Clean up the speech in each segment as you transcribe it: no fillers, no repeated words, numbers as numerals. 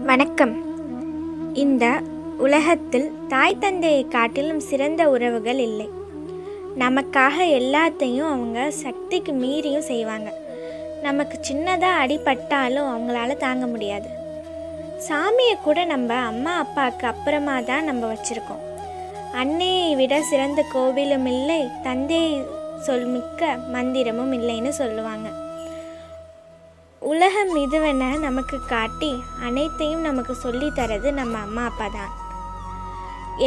வணக்கம். இந்த உலகத்தில் தாய் தந்தையை காட்டிலும் சிறந்த உறவுகள் இல்லை. நமக்காக எல்லாத்தையும் அவங்க சக்திக்கு மீறியும் செய்வாங்க. நமக்கு சின்னதாக அடிபட்டாலும் அவங்களால தாங்க முடியாது. சாமியை கூட நம்ம அம்மா அப்பாவுக்கு அப்புறமா தான் நம்ம வச்சுருக்கோம். அன்னையை விட சிறந்த கோவிலும் இல்லை, தந்தையை சொல்மிக்க மந்திரமும் இல்லைன்னு சொல்லுவாங்க. உலகம் இதுவென நமக்கு காட்டி அனைத்தையும் நமக்கு சொல்லித்தரது நம்ம அம்மா அப்பா தான்.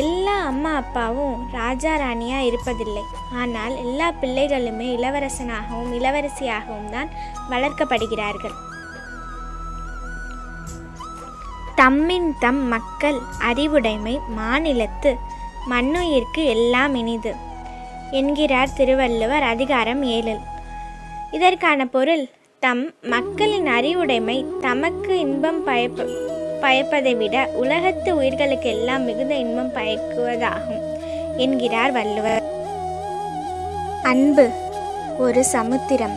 எல்லா அம்மா அப்பாவும் ராஜா ராணியாக இருப்பதில்லை. ஆனால் எல்லா பிள்ளைகளுமே இளவரசனாகவும் இளவரசியாகவும் தான் வளர்க்கப்படுகிறார்கள். தம்மின் தம் மக்கள் அறிவுடைமை மாநிலத்து மண்ணுயிர்க்கு எல்லாம் இனிது என்கிறார் திருவள்ளுவர் அதிகாரம் 7. இதற்கான பொருள், தம் மக்களின் அறிவுடைமை தமக்கு இன்பம் பயப்பதை விட உலகத்து உயிர்களுக்கு எல்லாம் மிகுந்த இன்பம் பயக்குவதாகும் என்கிறார் வள்ளுவர். அன்பு ஒரு சமுத்திரம்,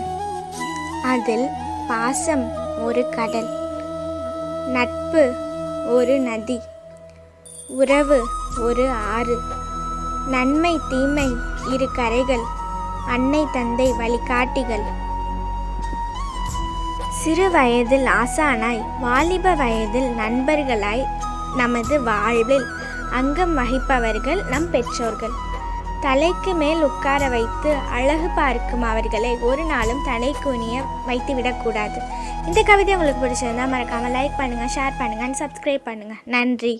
அதில் பாசம் ஒரு கடல், நட்பு ஒரு நதி, உறவு ஒரு ஆறு, நன்மை தீமை இரு கரைகள், அன்னை தந்தை வழிகாட்டிகள். சிறு வயதில் ஆசானாய், வாலிப வயதில் நண்பர்களாய் நமது வாழ்வில் அங்கம் வகிப்பவர்கள் நம் பெற்றோர்கள். தலைக்கு மேல் உட்கார வைத்து அழகு பார்க்கும் அவர்களை ஒரு நாளும் தலை குனிய வைத்து விடக்கூடாது. இந்த கவிதை உங்களுக்கு பிடிச்சிருந்தா மறக்காமல் லைக் பண்ணுங்கள், ஷேர் பண்ணுங்கள், சப்ஸ்கிரைப் பண்ணுங்கள். நன்றி.